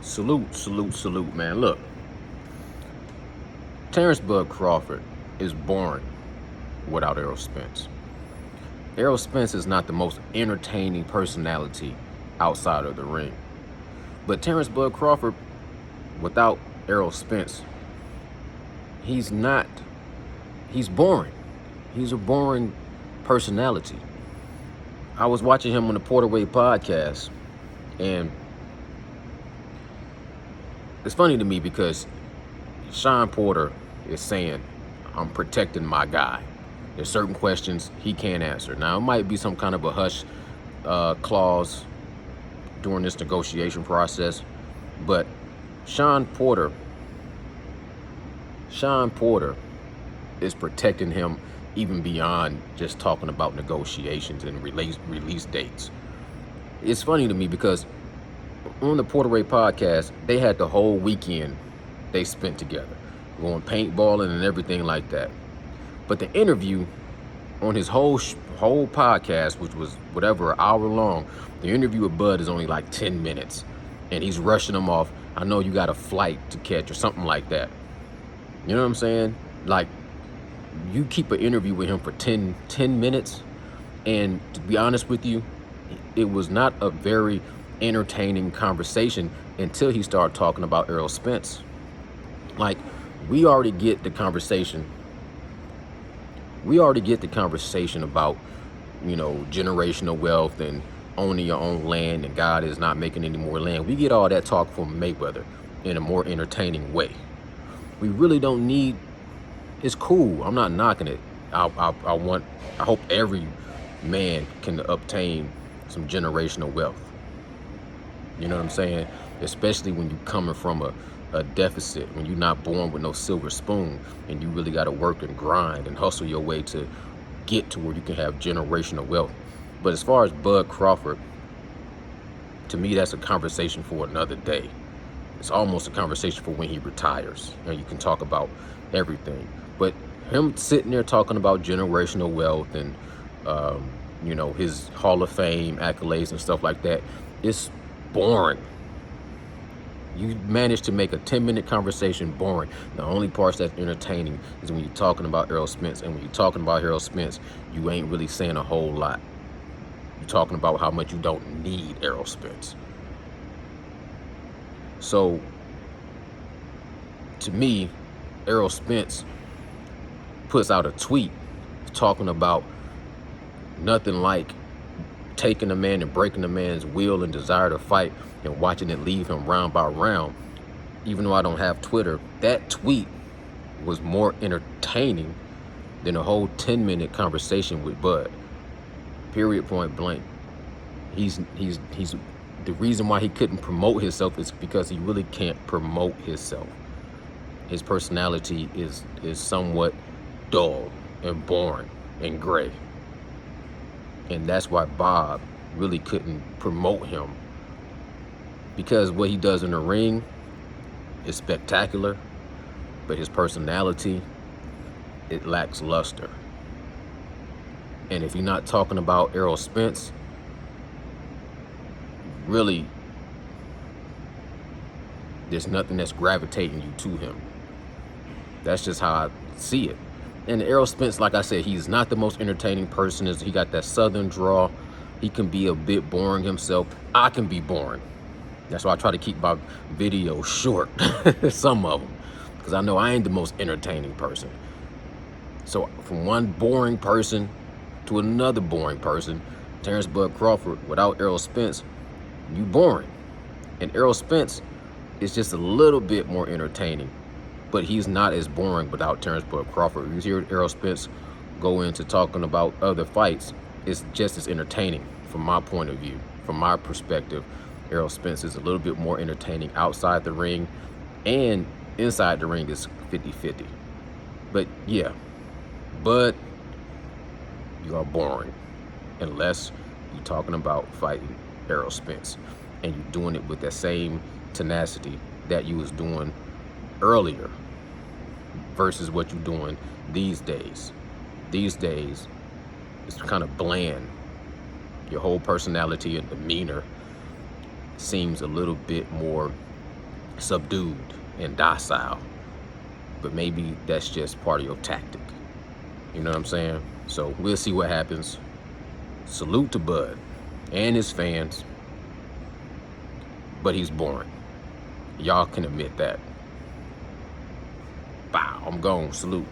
Salute, man. Look, Terrence Bud Crawford is boring without Errol Spence. Errol Spence is not the most entertaining personality outside of the ring. But Terrence Bud Crawford, without Errol Spence, he's boring. He's a boring personality. I was watching him on the Porterway podcast, and it's funny to me because Sean Porter is saying, I'm protecting my guy. There's certain questions he can't answer. Now, it might be some kind of a hush clause during this negotiation process, but Sean Porter is protecting him even beyond just talking about negotiations and release dates. It's funny to me because on the Porterway podcast, they had the whole weekend they spent together, going paintballing and everything like that. But the interview on his whole podcast, which was whatever, an hour long, the interview with Bud is only like 10 minutes. And he's rushing him off. I know you got a flight to catch or something like that. You know what I'm saying? Like, you keep an interview with him for 10 minutes. And to be honest with you, it was not a very entertaining conversation until he started talking about Errol Spence. Like, we already get the conversation about, generational wealth and owning your own land and God is not making any more land. We get all that talk from Mayweather in a more entertaining way. We really don't need, it's cool. I'm not knocking it. I hope every man can obtain some generational wealth. You know what I'm saying? Especially when you're coming from a deficit, when you're not born with no silver spoon and you really got to work and grind and hustle your way to get to where you can have generational wealth. But as far as Bud Crawford, to me, that's a conversation for another day. It's almost a conversation for when he retires. And you can talk about everything. But him sitting there talking about generational wealth and, his Hall of Fame accolades and stuff like that, it's boring. You managed to make a 10-minute conversation boring. The only parts that's entertaining is when you're talking about Errol Spence. And when you're talking about Errol Spence, you ain't really saying a whole lot. You're talking about how much you don't need Errol Spence. So, to me, Errol Spence puts out a tweet talking about nothing like taking a man and breaking a man's will and desire to fight and watching it leave him round by round. Even though I don't have Twitter, that tweet was more entertaining than a whole 10-minute conversation with Bud. Period, point blank. He's the reason why he couldn't promote himself is because he really can't promote himself. His personality is somewhat dull and boring and gray. And that's why Bob really couldn't promote him, because what he does in the ring is spectacular, but his personality, it lacks luster. And if you're not talking about Errol Spence, really, there's nothing that's gravitating you to him. That's just how I see it. And Errol Spence, like I said, he's not the most entertaining person. He got that southern draw. He can be a bit boring himself. I can be boring. That's why I try to keep my videos short, some of them, because I know I ain't the most entertaining person. So from one boring person to another boring person, Terrence Bud Crawford, without Errol Spence, you boring. And Errol Spence is just a little bit more entertaining, but he's not as boring without Terrence Bud Crawford. You hear Errol Spence go into talking about other fights, it's just as entertaining from my point of view. From my perspective, Errol Spence is a little bit more entertaining outside the ring, and inside the ring is 50-50. But yeah, Bud, you are boring unless you're talking about fighting Errol Spence and you're doing it with that same tenacity that you was doing earlier versus what you're doing these days. These days, it's kind of bland. Your whole personality and demeanor seems a little bit more subdued and docile. But maybe that's just part of your tactic. You know what I'm saying? So we'll see what happens. Salute to Bud and his fans. But he's boring. Y'all can admit that. Bow, I'm gone. Salute.